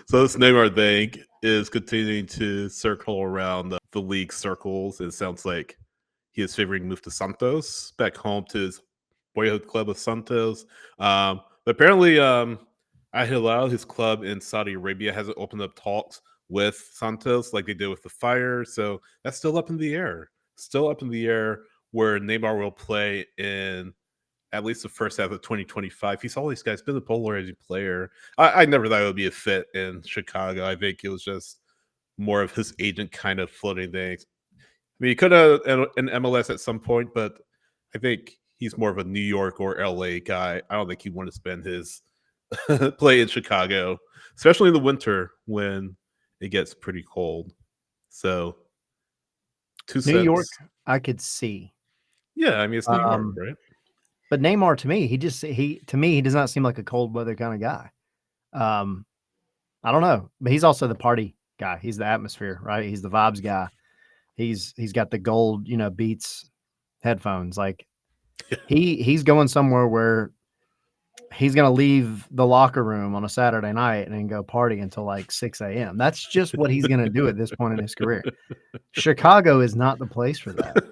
So this Neymar thing is continuing to circle around the league circles. It sounds like he is favoring move to Santos, back home to his boyhood club of Santos. But apparently, Al Hilal, his club in Saudi Arabia, hasn't opened up talks with Santos like they did with the Fire. So that's still up in the air. Still up in the air where Neymar will play in at least the first half of 2025. He's always guys been a polarizing player. I never thought it would be a fit in Chicago. I think it was just more of his agent kind of floating things. I mean, he could have in MLS at some point, but I think he's more of a New York or LA guy. I don't think he'd want to spend his play in Chicago, especially in the winter when it gets pretty cold. So, two New York, cents. I could see. Yeah, I mean it's New York, right? But Neymar, to me, he does not seem like a cold weather kind of guy. I don't know, but he's also the party guy. He's the atmosphere, right? He's the vibes guy. He's got the gold, Beats headphones. Like he's going somewhere where he's going to leave the locker room on a Saturday night and then go party until like 6 a.m. That's just what he's going to do at this point in his career. Chicago is not the place for that.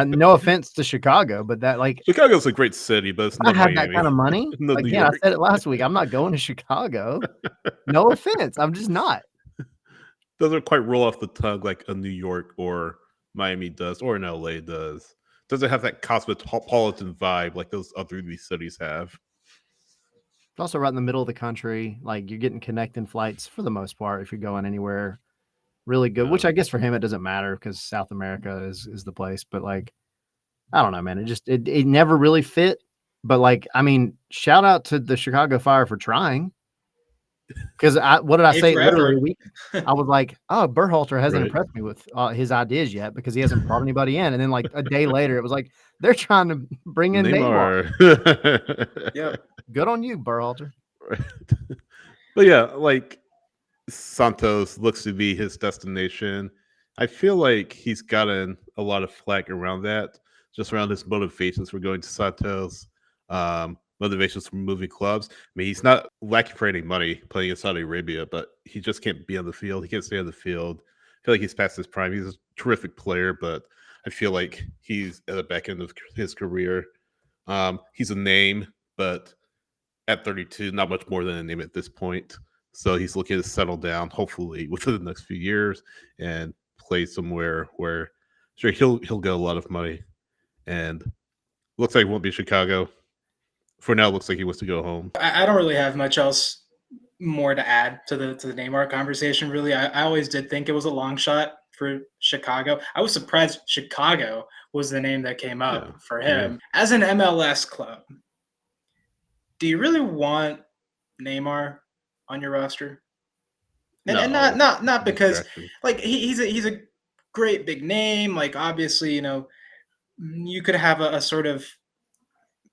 No offense to Chicago, but Chicago's a great city, but it's not I had Miami. that kind of money. No New Again, I York. said it last week. I'm not going to Chicago. No offense. I'm just not. Doesn't quite roll off the tongue like a New York or Miami does, or an LA does. Doesn't have that cosmopolitan vibe like those other these cities have. It's also right in the middle of the country. Like you're getting connecting flights for the most part if you're going anywhere really good, which I guess for him it doesn't matter because South America is the place. But like, I don't know, man. It never really fit. But like, I mean, shout out to the Chicago Fire for trying. Because what did I say? Literally, I was like, "Oh, Berhalter hasn't impressed me with his ideas yet because he hasn't brought anybody in." And then, like a day later, it was like they're trying to bring in Neymar. Yeah, good on you, Berhalter. Right. But yeah, like Santos looks to be his destination. I feel like he's gotten a lot of flack around that, just around his motivations for going to Santos. Motivations for moving clubs. I mean, he's not lacking for any money playing in Saudi Arabia, but he just can't be on the field. He can't stay on the field. I feel like he's past his prime. He's a terrific player, but I feel like he's at the back end of his career. He's a name, but at 32, not much more than a name at this point. So he's looking to settle down, hopefully within the next few years, and play somewhere where sure he'll get a lot of money. And looks like it won't be Chicago. For now, it looks like he wants to go home. I don't really have much else more to add to the Neymar conversation. Really, I always did think it was a long shot for Chicago. I was surprised Chicago was the name that came up for him. Yeah. As an MLS club, do you really want Neymar on your roster? And not because like he's a great big name. Like obviously, you could have a sort of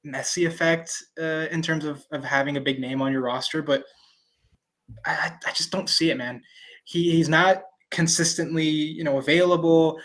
Messi effect in terms of having a big name on your roster, but I just don't see it, man. He's not consistently, available.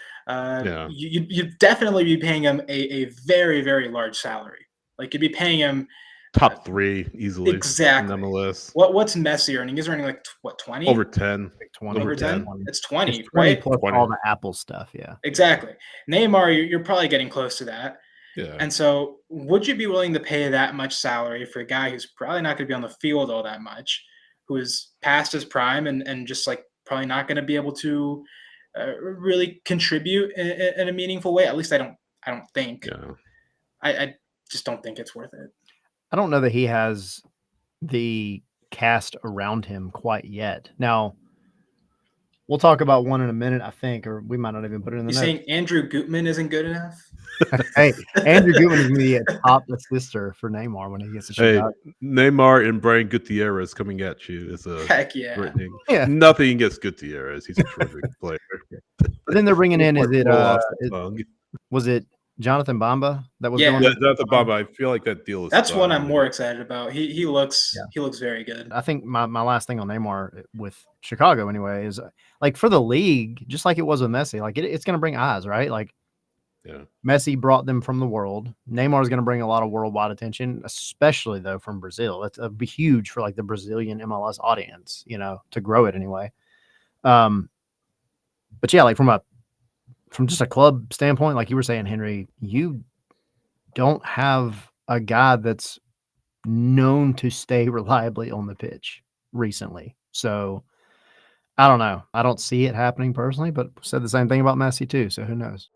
You'd definitely be paying him a very, very large salary. Like you'd be paying him top 3 easily. Exactly. In MLS. What's Messi earning? He's earning like what, 20? Over 10. Like 20. Over 10? It's 20, it's 20 right? Plus 20. All the Apple stuff, yeah. Exactly. Neymar, you're probably getting close to that. Yeah. And so would you be willing to pay that much salary for a guy who's probably not going to be on the field all that much, who is past his prime and just like probably not going to be able to really contribute in a meaningful way? At least I don't think. Yeah. I just don't think it's worth it. I don't know that he has the cast around him quite yet. Now, we'll talk about one in a minute, I think, or we might not even put it in the notes. You're saying Andrew Gutman isn't good enough? Hey, Andrew Gutman is going to be a top assister for Neymar when he gets to Chicago. Neymar and Brian Gutierrez coming at you is a heck yeah. great thing. Yeah. Nothing against Gutierrez. He's a terrific player. But then they're bringing in, was it Jonathan Bamba that was going? Yeah, Jonathan Bamba. I feel like that deal is. That's one I'm more excited about. He looks very good. I think my last thing on Neymar with Chicago anyway is like for the league, just like it was with Messi, like it's going to bring eyes, right? Like Yeah. Messi brought them from the world. Neymar is going to bring a lot of worldwide attention, especially though from Brazil. That's be huge for like the Brazilian MLS audience, you know, to grow it anyway. But yeah, like from just a club standpoint, like you were saying, Henry, you don't have a guy that's known to stay reliably on the pitch recently. So I don't know. I don't see it happening personally, but said the same thing about Messi too. So who knows?